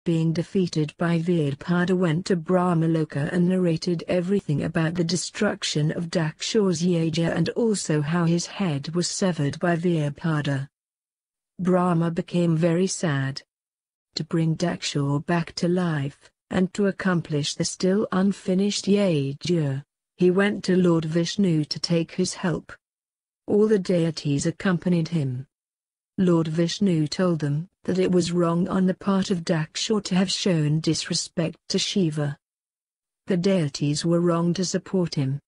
being defeated by Virpada, went to Brahmaloka and narrated everything about the destruction of Daksha's yaja and also how his head was severed by Virpada. Brahma became very sad. To bring Daksha back to life, and to accomplish the still unfinished yaja, he went to Lord Vishnu to take his help. All the deities accompanied him. Lord Vishnu told them that it was wrong on the part of Daksha to have shown disrespect to Shiva. The deities were wrong to support him.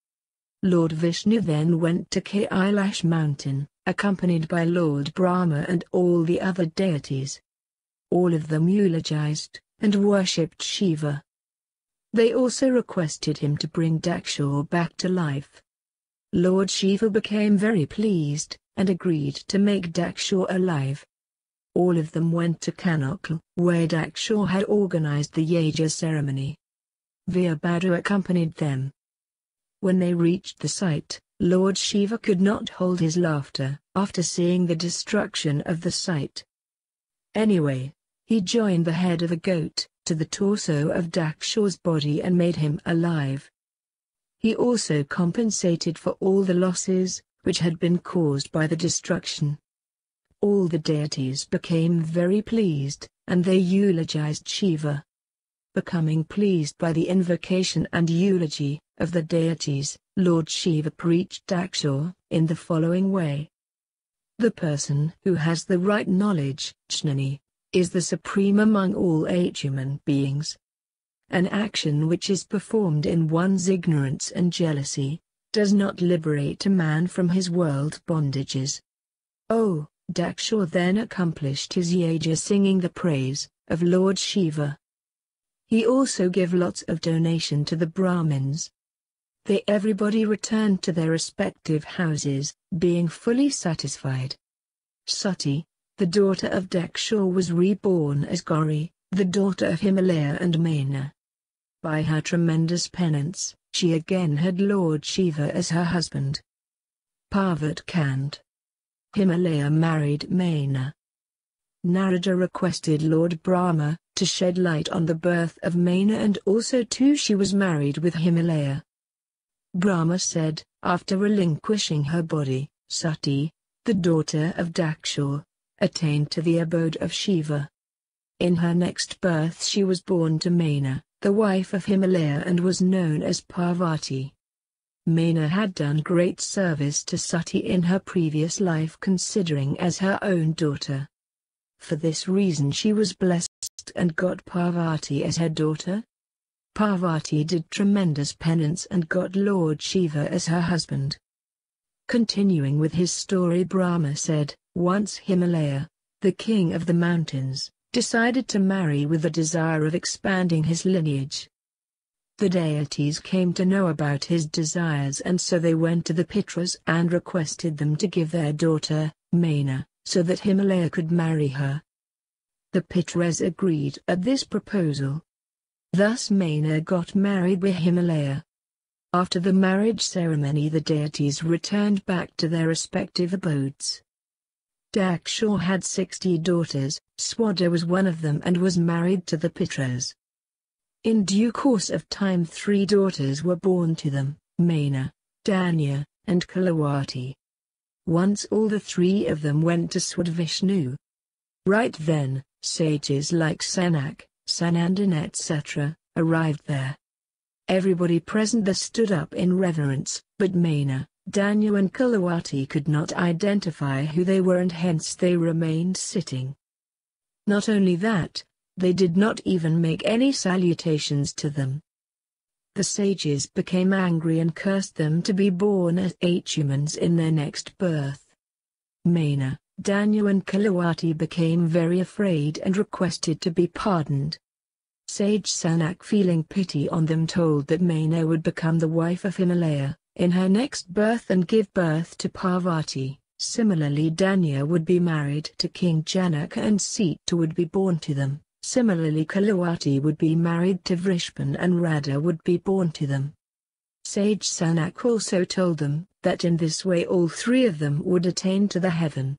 Lord Vishnu then went to Kailash mountain, accompanied by Lord Brahma and all the other deities. All of them eulogized and worshipped Shiva. They also requested him to bring Daksha back to life. Lord Shiva became very pleased, and agreed to make Daksha alive. All of them went to Kanokal, where Daksha had organized the yaja ceremony. Virpada accompanied them. When they reached the site, Lord Shiva could not hold his laughter after seeing the destruction of the site. Anyway, he joined the head of a goat to the torso of Daksha's body and made him alive. He also compensated for all the losses which had been caused by the destruction. All the deities became very pleased, and they eulogized Shiva. Becoming pleased by the invocation and eulogy of the deities, Lord Shiva preached Daksha in the following way. The person who has the right knowledge, Jnani, is the supreme among all human beings. An action which is performed in one's ignorance and jealousy does not liberate a man from his world bondages. Oh, Daksha then accomplished his yaja singing the praise of Lord Shiva. He also gave lots of donation to the Brahmins. Everybody returned to their respective houses, being fully satisfied. Sati, the daughter of Daksha, was reborn as Gauri, the daughter of Himalaya and Mana. By her tremendous penance, she again had Lord Shiva as her husband. Purva-khanda. Himalaya married Mana. Narada requested Lord Brahma to shed light on the birth of Mana, and also too she was married with Himalaya. Brahma said, after relinquishing her body, Sati, the daughter of Daksha, attained to the abode of Shiva. In her next birth she was born to Mana, the wife of Himalaya, and was known as Parvati. Mana had done great service to Sati in her previous life, considering as her own daughter. For this reason she was blessed and got Parvati as her daughter. Parvati did tremendous penance and got Lord Shiva as her husband. Continuing with his story, Brahma said, once Himalaya, the king of the mountains, decided to marry with the desire of expanding his lineage. The deities came to know about his desires, and so they went to the Pitras and requested them to give their daughter, Mana, so that Himalaya could marry her. The Pitras agreed at this proposal. Thus Mana got married with Himalaya. After the marriage ceremony, the deities returned back to their respective abodes. Daksha had 60 daughters, Swada was one of them and was married to the Pitras. In due course of time 3 daughters were born to them, Mana, Danya, and Kalawati. Once all the 3 of them went to Swadvishnu. Right then, sages like Sanak, Sanandan etc., arrived there. Everybody present there stood up in reverence, but Mana, Danya and Kalawati could not identify who they were, and hence they remained sitting. Not only that, they did not even make any salutations to them. The sages became angry and cursed them to be born as humans in their next birth. Mana, Danya and Kalawati became very afraid and requested to be pardoned. Sage Sanak, feeling pity on them, told that Mana would become the wife of Himalaya in her next birth and give birth to Parvati. Similarly, Danya would be married to King Janaka and Sita would be born to them. Similarly, Kalawati would be married to Vrishpan and Radha would be born to them. Sage Sanak also told them that in this way all 3 of them would attain to the heaven.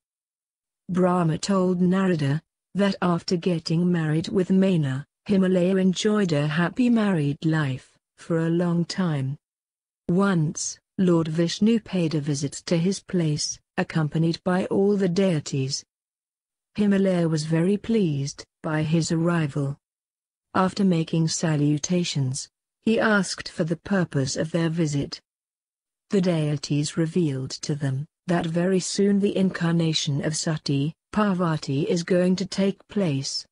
Brahma told Narada that after getting married with Mana, Himalaya enjoyed a happy married life for a long time. Once, Lord Vishnu paid a visit to his place, accompanied by all the deities. Himalaya was very pleased by his arrival. After making salutations, he asked for the purpose of their visit. The deities revealed to them that very soon the incarnation of Sati, Parvati, is going to take place.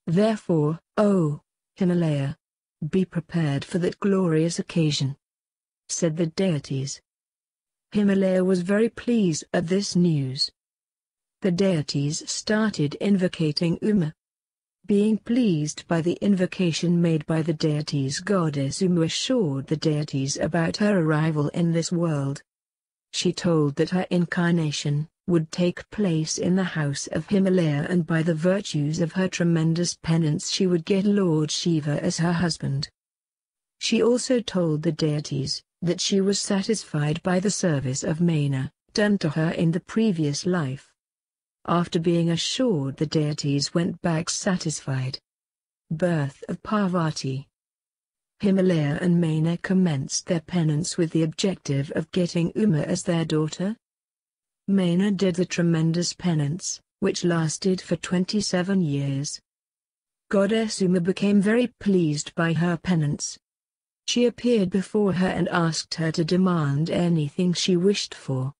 Therefore, O Himalaya, be prepared for that glorious occasion, said the deities. Himalaya was very pleased at this news. The deities started invocating Uma. Being pleased by the invocation made by the deities, Goddess Uma assured the deities about her arrival in this world. She told that her incarnation would take place in the house of Himalaya, and by the virtues of her tremendous penance she would get Lord Shiva as her husband. She also told the deities that she was satisfied by the service of Mana, done to her in the previous life. After being assured, the deities went back satisfied. Birth of Parvati. Himalaya and Mana commenced their penance with the objective of getting Uma as their daughter. Mana did the tremendous penance, which lasted for 27 years. Goddess Uma became very pleased by her penance. She appeared before her and asked her to demand anything she wished for.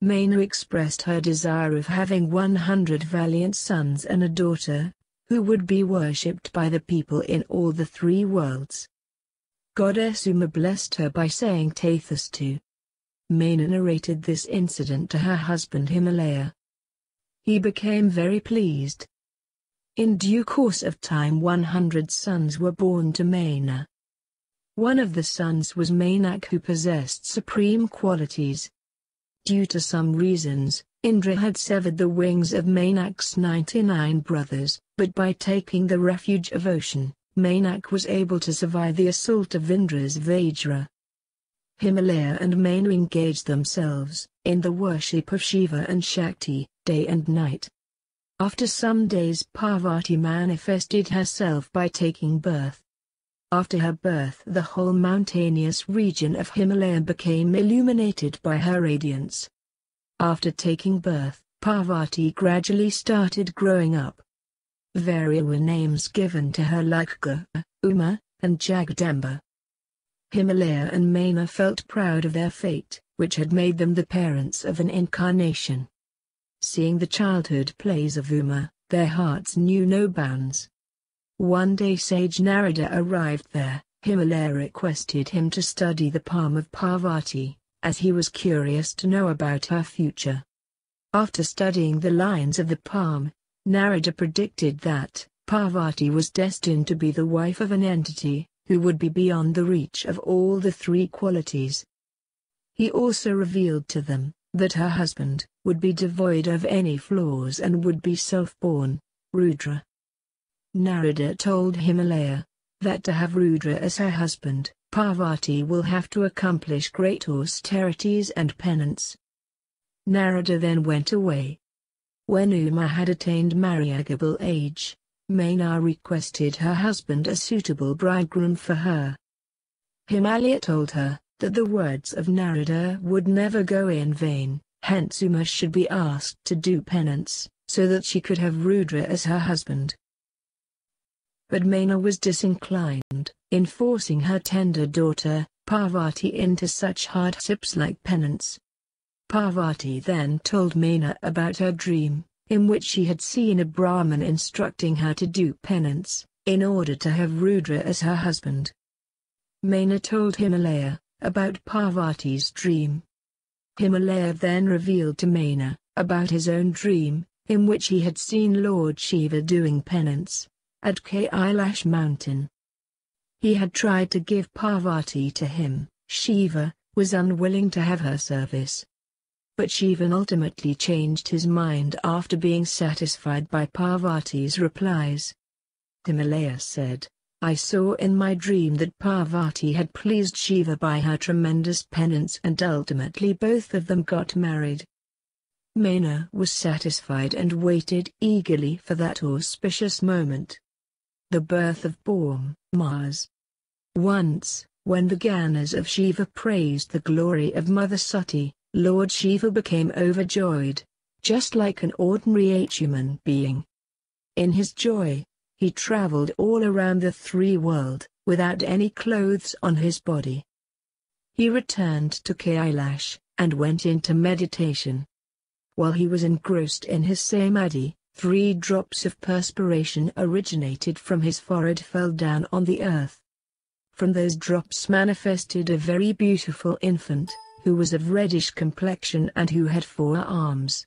Mana expressed her desire of having 100 valiant sons and a daughter, who would be worshipped by the people in all the 3 worlds. Goddess Uma blessed her by saying Tathastu. Mana narrated this incident to her husband Himalaya. He became very pleased. In due course of time 100 sons were born to Mana. One of the sons was Manak, who possessed supreme qualities. Due to some reasons, Indra had severed the wings of Manak's 99 brothers, but by taking the refuge of ocean, Manak was able to survive the assault of Indra's Vajra. Himalaya and Mana engaged themselves in the worship of Shiva and Shakti, day and night. After some days, Parvati manifested herself by taking birth. After her birth, the whole mountainous region of Himalaya became illuminated by her radiance. After taking birth, Parvati gradually started growing up. Various were names given to her like Ga, Uma, and Jagadamba. Himalaya and Mana felt proud of their fate, which had made them the parents of an incarnation. Seeing the childhood plays of Uma, their hearts knew no bounds. One day sage Narada arrived there. Himalaya requested him to study the palm of Parvati, as he was curious to know about her future. After studying the lines of the palm, Narada predicted that Parvati was destined to be the wife of an entity who would be beyond the reach of all the 3 qualities. He also revealed to them that her husband would be devoid of any flaws and would be self-born, Rudra. Narada told Himalaya that to have Rudra as her husband, Parvati will have to accomplish great austerities and penance. Narada then went away. When Uma had attained marriageable age, Mana requested her husband a suitable bridegroom for her. Himalaya told her that the words of Narada would never go in vain, hence Uma should be asked to do penance, so that she could have Rudra as her husband. But Mana was disinclined in forcing her tender daughter, Parvati, into such hardships like penance. Parvati then told Mana about her dream, in which she had seen a Brahmin instructing her to do penance, in order to have Rudra as her husband. Mana told Himalaya about Parvati's dream. Himalaya then revealed to Mana about his own dream, in which he had seen Lord Shiva doing penance at Kailash mountain. He had tried to give Parvati to him. Shiva was unwilling to have her service. But Shiva ultimately changed his mind after being satisfied by Parvati's replies. Himalaya said, I saw in my dream that Parvati had pleased Shiva by her tremendous penance, and ultimately both of them got married. Mana was satisfied and waited eagerly for that auspicious moment. The birth of Mars. Once, when the Ganas of Shiva praised the glory of Mother Sati, Lord Shiva became overjoyed, just like an ordinary human being. In his joy, he traveled all around the three world, without any clothes on his body. He returned to Kailash, and went into meditation. While he was engrossed in his samadhi, 3 drops of perspiration originated from his forehead fell down on the earth. From those drops manifested a very beautiful infant, who was of reddish complexion and who had 4 arms.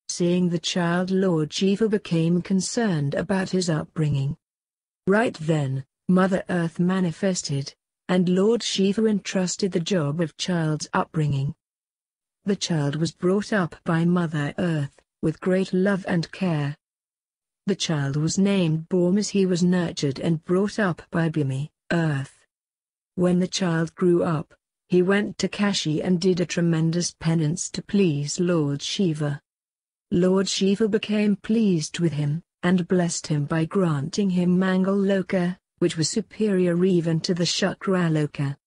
Seeing the child, Lord Shiva became concerned about his upbringing. Right then, Mother Earth manifested, and Lord Shiva entrusted the job of child's upbringing. The child was brought up by Mother Earth, with great love and care. The child was named Bhumi as he was nurtured and brought up by Bhumi, Earth. When the child grew up, he went to Kashi and did a tremendous penance to please Lord Shiva. Lord Shiva became pleased with him, and blessed him by granting him Mangal Loka, which was superior even to the Shukraloka.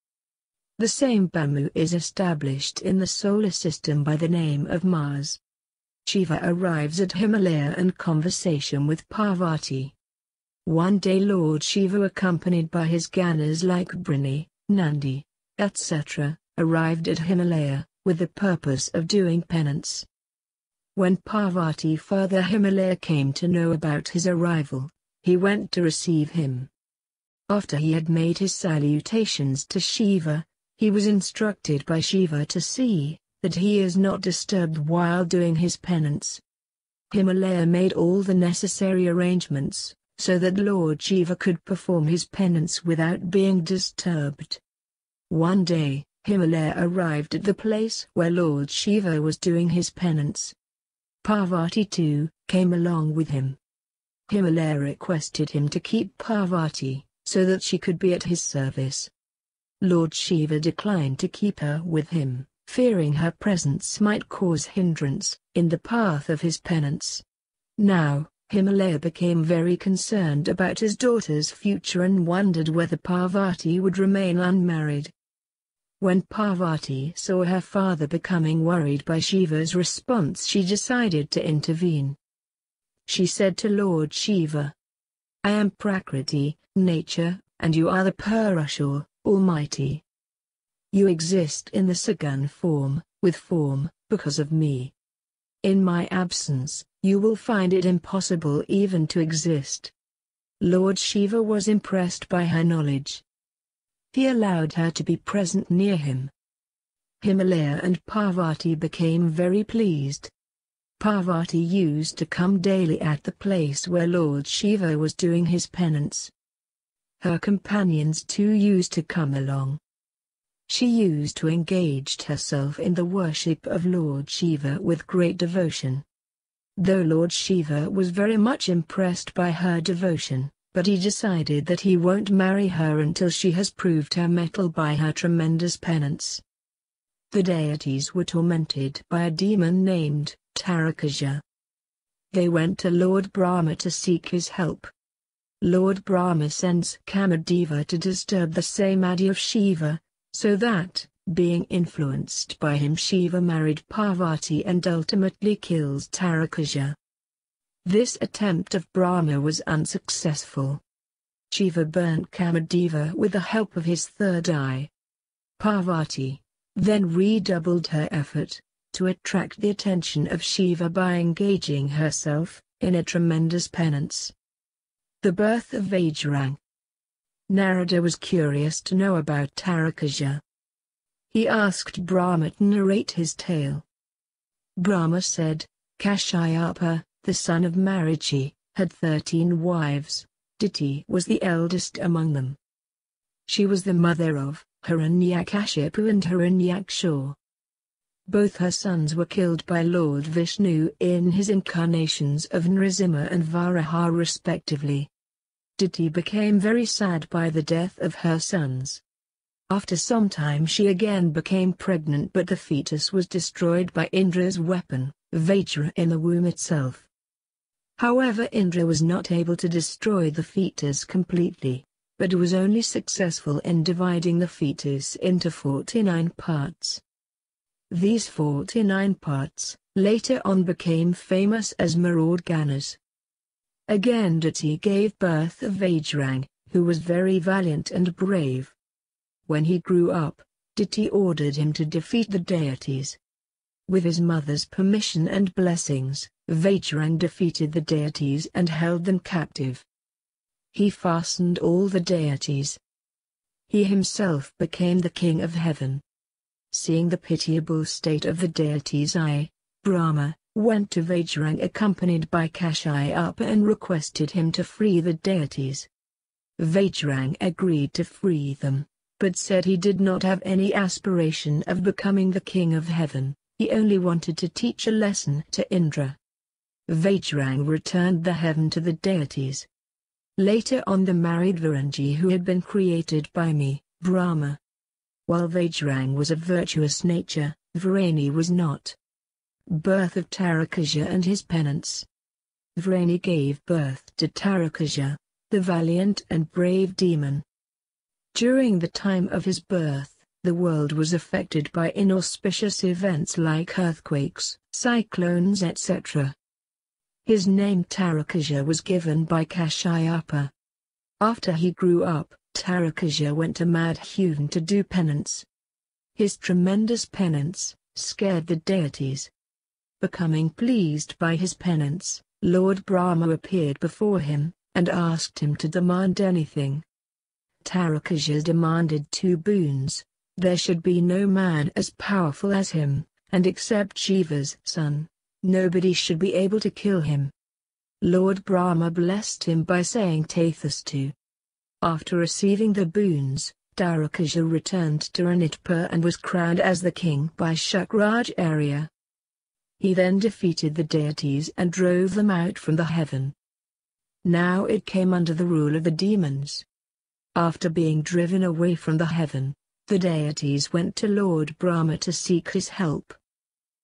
The same Bhumi is established in the solar system by the name of Mars. Shiva arrives at Himalaya and conversation with Parvati. One day Lord Shiva, accompanied by his Ganas like Brini, Nandi, etc., arrived at Himalaya, with the purpose of doing penance. When Parvati Father Himalaya came to know about his arrival, he went to receive him. After he had made his salutations to Shiva, he was instructed by Shiva to see that he is not disturbed while doing his penance. Himalaya made all the necessary arrangements, so that Lord Shiva could perform his penance without being disturbed. One day, Himalaya arrived at the place where Lord Shiva was doing his penance. Parvati too came along with him. Himalaya requested him to keep Parvati, so that she could be at his service. Lord Shiva declined to keep her with him, fearing her presence might cause hindrance in the path of his penance. Now, Himalaya became very concerned about his daughter's future and wondered whether Parvati would remain unmarried. When Parvati saw her father becoming worried by Shiva's response, she decided to intervene. She said to Lord Shiva, "I am Prakriti, nature, and you are the Purusha, Almighty. You exist in the Sagun form, with form, because of me. In my absence, you will find it impossible even to exist." Lord Shiva was impressed by her knowledge. He allowed her to be present near him. Himalaya and Parvati became very pleased. Parvati used to come daily at the place where Lord Shiva was doing his penance. Her companions too used to come along. She used to engage herself in the worship of Lord Shiva with great devotion. Though Lord Shiva was very much impressed by her devotion, but he decided that he won't marry her until she has proved her mettle by her tremendous penance. The deities were tormented by a demon named terracotta. They went to Lord Brahma to seek his help. Lord Brahma sends Kamadeva to disturb the samadhi of Shiva, so that, being influenced by him, Shiva married Parvati and ultimately kills terracotta. This attempt of Brahma was unsuccessful. Shiva burnt Kamadeva with the help of his third eye. Parvati then redoubled her effort to attract the attention of Shiva by engaging herself in a tremendous penance. The birth of Vajrang. Narada was curious to know about terracotta. He asked Brahma to narrate his tale. Brahma said, Kashyapa, the son of Marichi, had 13 wives. Diti was the eldest among them. She was the mother of Hiranyakashipu and Hiranyaksha. Both her sons were killed by Lord Vishnu in his incarnations of Nrsimha and Varaha respectively. Diti became very sad by the death of her sons. After some time she again became pregnant, but the fetus was destroyed by Indra's weapon, Vajra, in the womb itself. However, Indra was not able to destroy the fetus completely, but was only successful in dividing the fetus into 49 parts. These 49 parts later on became famous as Marorganas. Again Diti gave birth of Vajrang, who was very valiant and brave. When he grew up, Diti ordered him to defeat the deities. With his mother's permission and blessings, Vajrang defeated the deities and held them captive. He fastened all the deities. He himself became the king of heaven. Seeing the pitiable state of the deities, Brahma, went to Vajrang accompanied by Kashyapa and requested him to free the deities. Vajrang agreed to free them, but said he did not have any aspiration of becoming the king of heaven, he only wanted to teach a lesson to Indra. Vajrang returned the heaven to the deities. Later on the married Virangi who had been created by me, Brahma. While Vajrang was of virtuous nature, Virani was not. Birth of Terracotta and his penance. Virani gave birth to Terracotta, the valiant and brave demon. During the time of his birth, the world was affected by inauspicious events like earthquakes, cyclones etc. His name Terracotta was given by Kashyapa. After he grew up, Terracotta went to Madhuvan to do penance. His tremendous penance scared the deities. Becoming pleased by his penance, Lord Brahma appeared before him, and asked him to demand anything. Terracotta demanded 2 boons: there should be no man as powerful as him, and except Shiva's son, nobody should be able to kill him. Lord Brahma blessed him by saying Tathastu. After receiving the boons, Terracotta returned to Ranitpur and was crowned as the king by Shukracharya. He then defeated the deities and drove them out from the heaven. Now it came under the rule of the demons. After being driven away from the heaven, the deities went to Lord Brahma to seek his help.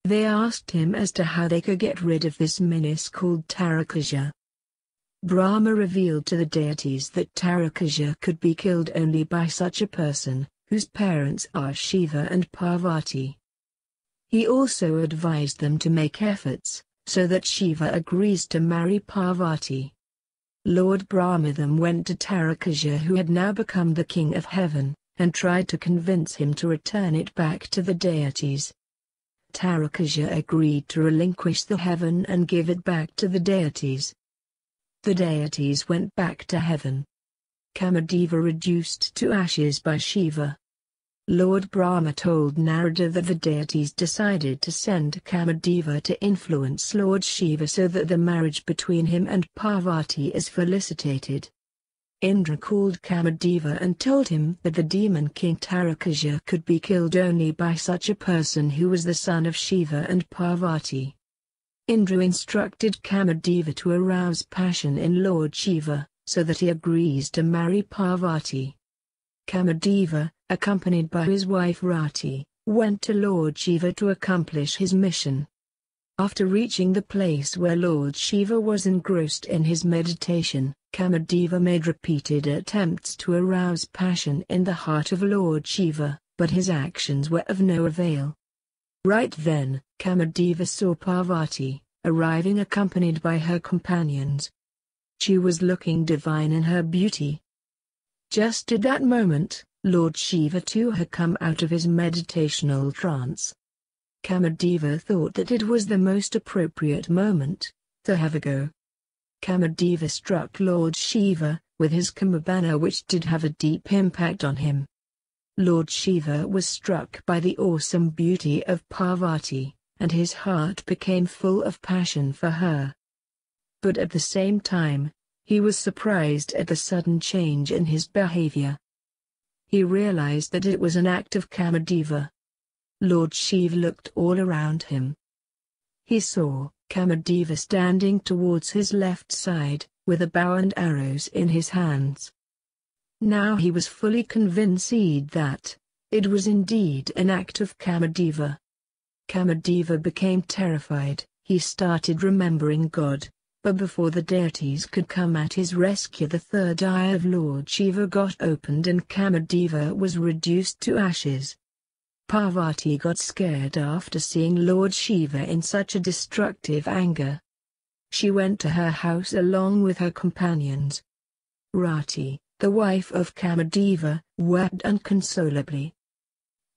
They asked him as to how they could get rid of this menace called Terracotta. Brahma revealed to the deities that Terracotta could be killed only by such a person, whose parents are Shiva and Parvati. He also advised them to make efforts, so that Shiva agrees to marry Parvati. Lord Brahma then went to Terracotta, who had now become the king of heaven, and tried to convince him to return it back to the deities. Terracotta agreed to relinquish the heaven and give it back to the deities. The deities went back to heaven. Kamadeva reduced to ashes by Shiva. Lord Brahma told Narada that the deities decided to send Kamadeva to influence Lord Shiva so that the marriage between him and Parvati is felicitated. Indra called Kamadeva and told him that the demon king Terracotta could be killed only by such a person who was the son of Shiva and Parvati. Indra instructed Kamadeva to arouse passion in Lord Shiva, so that he agrees to marry Parvati. Kamadeva, accompanied by his wife Rati, went to Lord Shiva to accomplish his mission. After reaching the place where Lord Shiva was engrossed in his meditation, Kamadeva made repeated attempts to arouse passion in the heart of Lord Shiva, but his actions were of no avail. Right then, Kamadeva saw Parvati, arriving accompanied by her companions. She was looking divine in her beauty. Just at that moment, Lord Shiva too had come out of his meditational trance. Kamadeva thought that it was the most appropriate moment to have a go. Kamadeva struck Lord Shiva with his Kamabana, which did have a deep impact on him. Lord Shiva was struck by the awesome beauty of Parvati, and his heart became full of passion for her. But at the same time, he was surprised at the sudden change in his behavior. He realized that it was an act of Kamadeva. Lord Shiva looked all around him. He saw Kamadeva standing towards his left side, with a bow and arrows in his hands. Now he was fully convinced that it was indeed an act of Kamadeva. Kamadeva became terrified. He started remembering God. But before the deities could come at his rescue, the third eye of Lord Shiva got opened and Kamadeva was reduced to ashes. Parvati got scared after seeing Lord Shiva in such a destructive anger. She went to her house along with her companions. Rati, the wife of Kamadeva, wept inconsolably.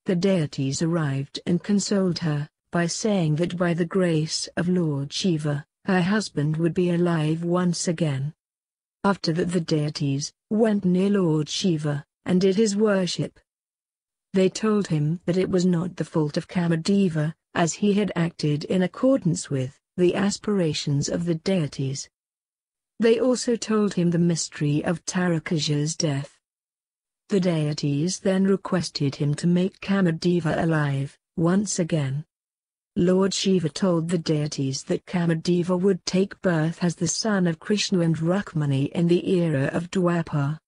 The deities arrived and consoled her, by saying that by the grace of Lord Shiva, her husband would be alive once again. After that the deities went near Lord Shiva, and did his worship. They told him that it was not the fault of Kamadeva, as he had acted in accordance with the aspirations of the deities. They also told him the mystery of Terracotta's death. The deities then requested him to make Kamadeva alive, once again. Lord Shiva told the deities that Kamadeva would take birth as the son of Krishna and Rukmani in the era of Dwapar.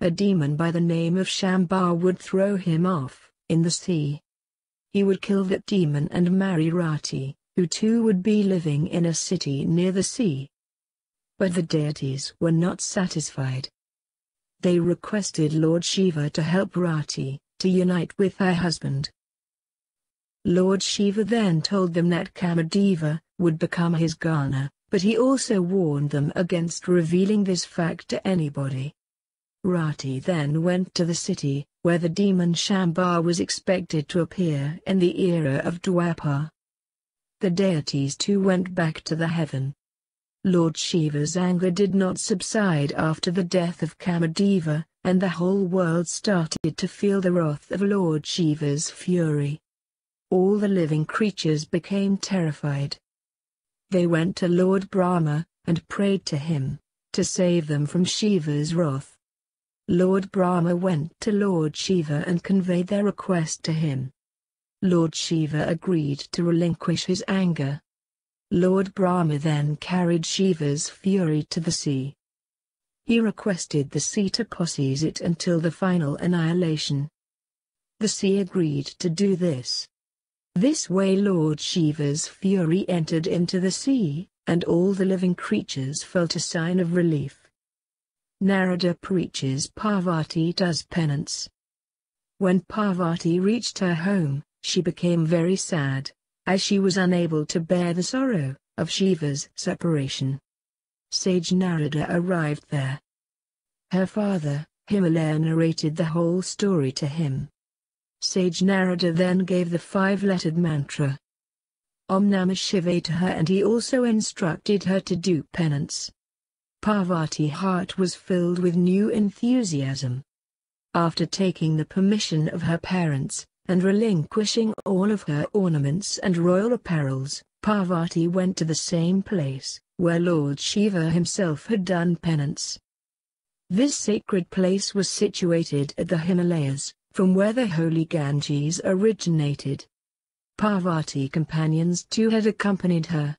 A demon by the name of Shambha would throw him off, in the sea. He would kill that demon and marry Rati, who too would be living in a city near the sea. But the deities were not satisfied. They requested Lord Shiva to help Rati, to unite with her husband. Lord Shiva then told them that Kamadeva would become his garner, but he also warned them against revealing this fact to anybody. Rati then went to the city, where the demon Shambha was expected to appear in the era of Dwapar. The deities too went back to the heaven. Lord Shiva's anger did not subside after the death of Kamadeva, and the whole world started to feel the wrath of Lord Shiva's fury. All the living creatures became terrified. They went to Lord Brahma, and prayed to him, to save them from Shiva's wrath. Lord Brahma went to Lord Shiva and conveyed their request to him. Lord Shiva agreed to relinquish his anger. Lord Brahma then carried Shiva's fury to the sea. He requested the sea to possess it until the final annihilation. The sea agreed to do this. This way Lord Shiva's fury entered into the sea, and all the living creatures felt a sign of relief. Narada preaches Parvati does penance. When Parvati reached her home, she became very sad, as she was unable to bear the sorrow of Shiva's separation. Sage Narada arrived there. Her father, Himalaya, narrated the whole story to him. Sage Narada then gave the 5-lettered mantra Om Namah Shivaya to her, and he also instructed her to do penance. Parvati's heart was filled with new enthusiasm. After taking the permission of her parents, and relinquishing all of her ornaments and royal apparels, Parvati went to the same place, where Lord Shiva himself had done penance. This sacred place was situated at the Himalayas, from where the holy Ganges originated. Parvati companions too had accompanied her.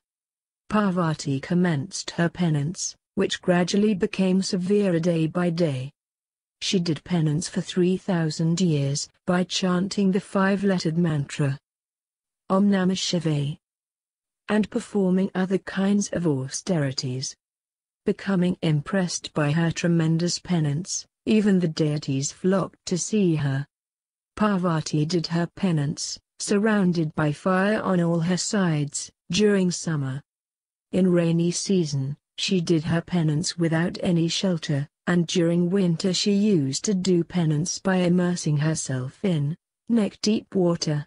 Parvati commenced her penance, which gradually became severer day by day. She did penance for 3,000 years, by chanting the 5-lettered mantra Om Namah Shivaya, and performing other kinds of austerities. Becoming impressed by her tremendous penance, even the deities flocked to see her. Parvati did her penance, surrounded by fire on all her sides, during summer. In rainy season, she did her penance without any shelter, and during winter she used to do penance by immersing herself in neck-deep water.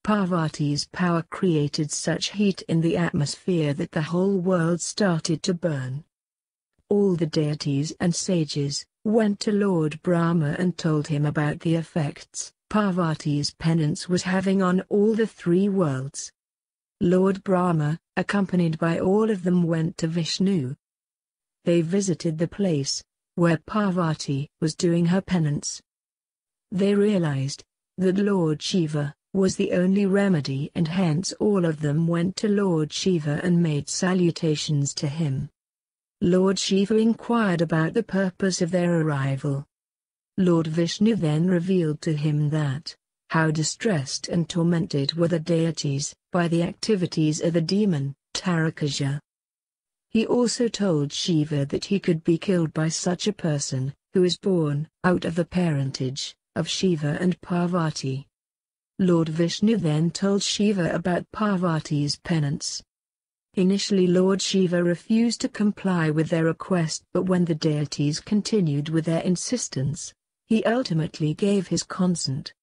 Parvati's power created such heat in the atmosphere that the whole world started to burn. All the deities and sages went to Lord Brahma and told him about the effects Parvati's penance was having on all the 3 worlds. Lord Brahma, accompanied by all of them, went to Vishnu. They visited the place where Parvati was doing her penance. They realized that Lord Shiva was the only remedy, and hence all of them went to Lord Shiva and made salutations to him. Lord Shiva inquired about the purpose of their arrival. Lord Vishnu then revealed to him that, how distressed and tormented were the deities by the activities of the demon, Terracotta. He also told Shiva that he could be killed by such a person, who is born out of the parentage of Shiva and Parvati. Lord Vishnu then told Shiva about Parvati's penance. Initially Lord Shiva refused to comply with their request, but when the deities continued with their insistence, he ultimately gave his consent.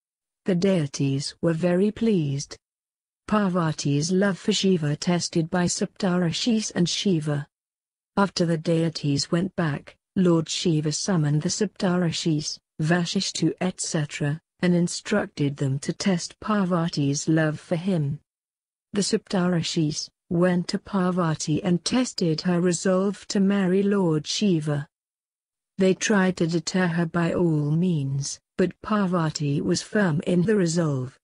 The deities were very pleased. Parvati's love for Shiva tested by Saptarishis and Shiva. After the deities went back, Lord Shiva summoned the Saptarishis, Vashishtu etc., and instructed them to test Parvati's love for him. The Saptarishis went to Parvati and tested her resolve to marry Lord Shiva. They tried to deter her by all means, but Parvati was firm in the resolve.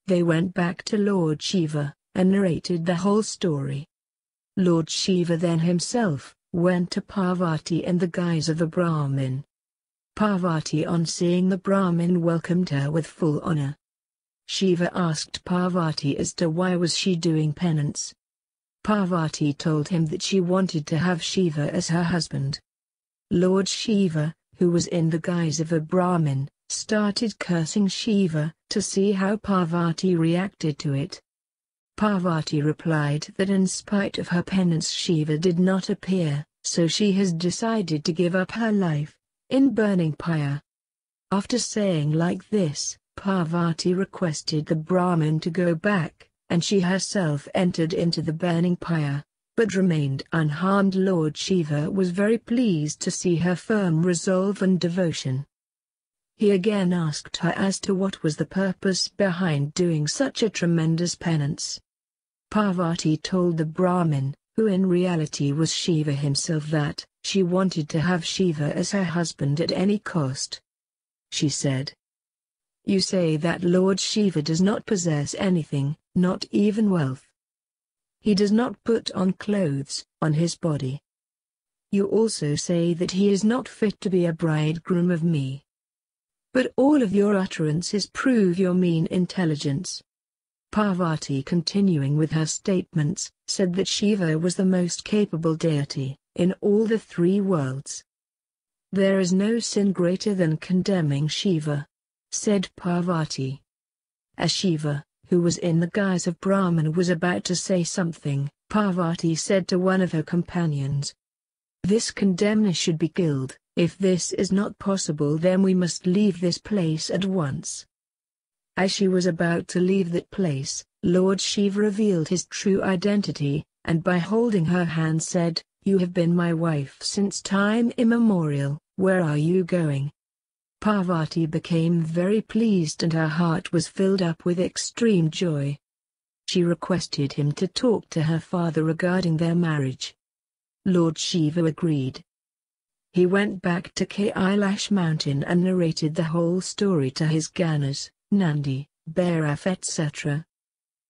They went back to Lord Shiva, and narrated the whole story. Lord Shiva then himself went to Parvati in the guise of a Brahmin. Parvati, on seeing the Brahmin, welcomed her with full honor. Shiva asked Parvati as to why was she doing penance. Parvati told him that she wanted to have Shiva as her husband. Lord Shiva, who was in the guise of a Brahmin, started cursing Shiva to see how Parvati reacted to it. Parvati replied that in spite of her penance Shiva did not appear, so she has decided to give up her life in burning pyre. After saying like this, Parvati requested the Brahmin to go back, and she herself entered into the burning pyre, but remained unharmed. Lord Shiva was very pleased to see her firm resolve and devotion. He again asked her as to what was the purpose behind doing such a tremendous penance. Parvati told the Brahmin, who in reality was Shiva himself, that she wanted to have Shiva as her husband at any cost. She said, "You say that Lord Shiva does not possess anything, not even wealth. He does not put on clothes on his body. You also say that he is not fit to be a bridegroom of me. But all of your utterances prove your mean intelligence." Parvati, continuing with her statements, said that Shiva was the most capable deity in all the three worlds. "There is no sin greater than condemning Shiva," said Parvati. As Shiva, who was in the guise of Brahman, was about to say something, Parvati said to one of her companions, "This condemner should be killed. If this is not possible, then we must leave this place at once." As she was about to leave that place, Lord Shiva revealed his true identity, and by holding her hand said, "You have been my wife since time immemorial, where are you going?" Parvati became very pleased and her heart was filled up with extreme joy. She requested him to talk to her father regarding their marriage. Lord Shiva agreed. He went back to Kailash mountain and narrated the whole story to his Ganas, Nandi, Bhairav etc.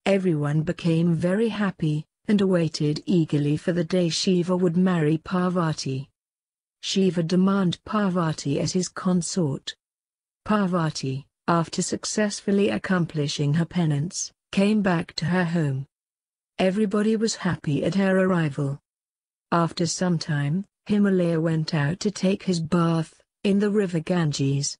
Everyone became very happy, and awaited eagerly for the day Shiva would marry Parvati. Shiva demanded Parvati as his consort. Parvati, after successfully accomplishing her penance, came back to her home. Everybody was happy at her arrival. After some time, Himalaya went out to take his bath in the river Ganges.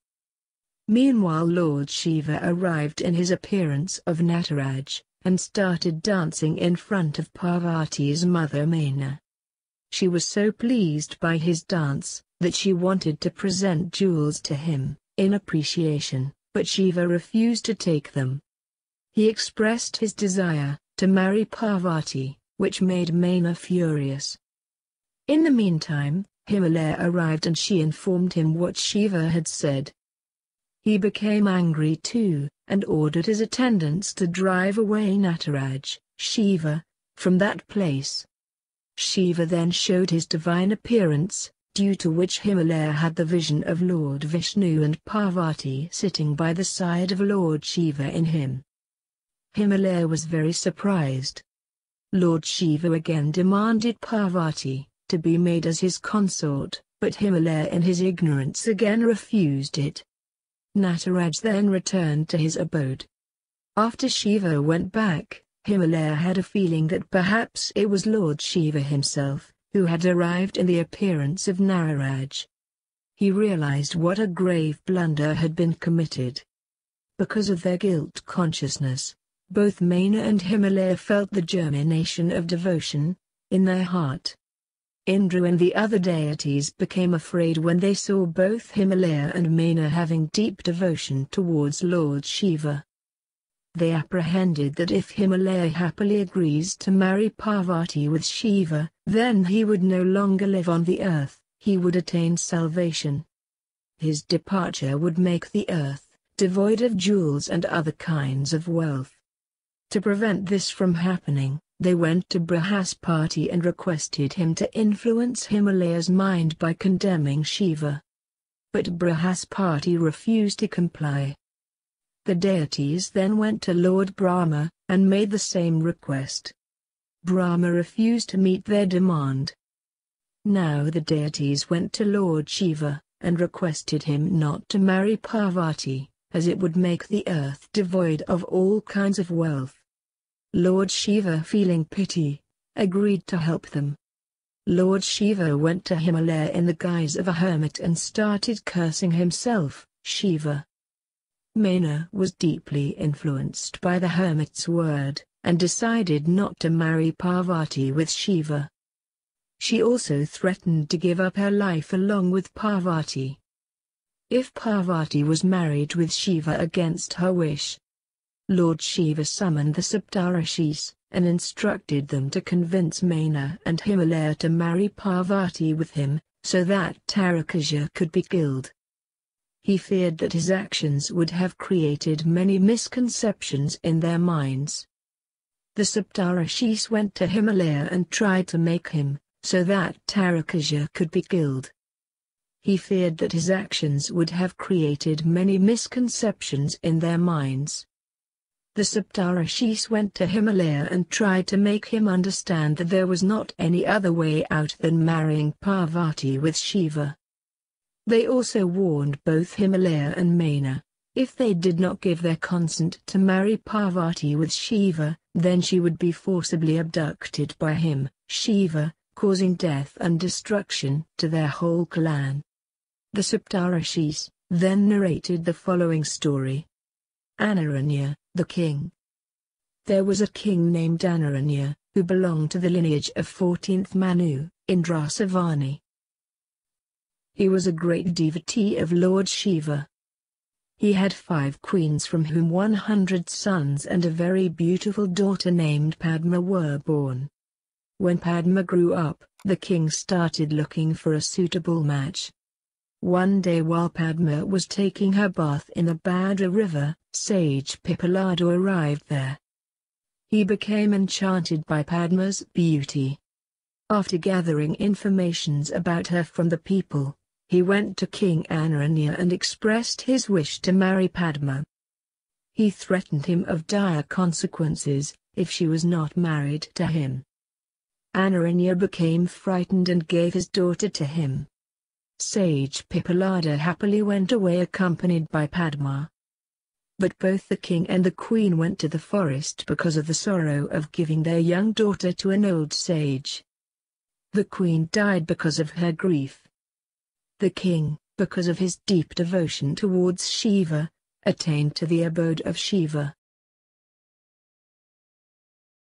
Meanwhile Lord Shiva arrived in his appearance of Nataraj, and started dancing in front of Parvati's mother Mena. She was so pleased by his dance, that she wanted to present jewels to him, in appreciation, but Shiva refused to take them. He expressed his desire to marry Parvati, which made Mena furious. In the meantime, Himalaya arrived and she informed him what Shiva had said. He became angry too, and ordered his attendants to drive away Nataraj, Shiva, from that place. Shiva then showed his divine appearance, due to which Himalaya had the vision of Lord Vishnu and Parvati sitting by the side of Lord Shiva in him. Himalaya was very surprised. Lord Shiva again demanded Parvati to be made as his consort, but Himalaya in his ignorance again refused it. Nataraj then returned to his abode. After Shiva went back, Himalaya had a feeling that perhaps it was Lord Shiva himself, who had arrived in the appearance of Narada. He realized what a grave blunder had been committed. Because of their guilt consciousness, both Maina and Himalaya felt the germination of devotion in their heart. Indra and the other deities became afraid when they saw both Himalaya and Maina having deep devotion towards Lord Shiva. They apprehended that if Himalaya happily agrees to marry Parvati with Shiva, then he would no longer live on the earth, he would attain salvation. His departure would make the earth devoid of jewels and other kinds of wealth. To prevent this from happening, they went to Brihaspati and requested him to influence Himalaya's mind by condemning Shiva. But Brihaspati refused to comply. The deities then went to Lord Brahma, and made the same request. Brahma refused to meet their demand. Now the deities went to Lord Shiva, and requested him not to marry Parvati, as it would make the earth devoid of all kinds of wealth. Lord Shiva, feeling pity, agreed to help them. Lord Shiva went to Himalaya in the guise of a hermit and started cursing himself, Shiva. Maina was deeply influenced by the hermit's word, and decided not to marry Parvati with Shiva. She also threatened to give up her life along with Parvati. If Parvati was married with Shiva against her wish, Lord Shiva summoned the Saptarishis, and instructed them to convince Maina and Himalaya to marry Parvati with him, so that Terracotta could be killed. He feared that his actions would have created many misconceptions in their minds. The Saptarishis went to Himalaya and tried to make him, so that Terracotta could be killed. He feared that his actions would have created many misconceptions in their minds. The Saptarishis went to Himalaya and tried to make him understand that there was not any other way out than marrying Parvati with Shiva. They also warned both Himalaya and Maina, if they did not give their consent to marry Parvati with Shiva, then she would be forcibly abducted by him, Shiva, causing death and destruction to their whole clan. The Saptarishis then narrated the following story. Anaranya, the king. There was a king named Anaranya, who belonged to the lineage of 14th Manu, Indrasavani. He was a great devotee of Lord Shiva. He had 5 queens from whom 100 sons and a very beautiful daughter named Padma were born. When Padma grew up, the king started looking for a suitable match. One day while Padma was taking her bath in the Bhadra river, sage Pipalada arrived there. He became enchanted by Padma's beauty. After gathering informations about her from the people, he went to King Anaranya and expressed his wish to marry Padma. He threatened him of dire consequences if she was not married to him. Anaranya became frightened and gave his daughter to him. Sage Pipalada happily went away accompanied by Padma. But both the king and the queen went to the forest because of the sorrow of giving their young daughter to an old sage. The queen died because of her grief. The king, because of his deep devotion towards Shiva, attained to the abode of Shiva.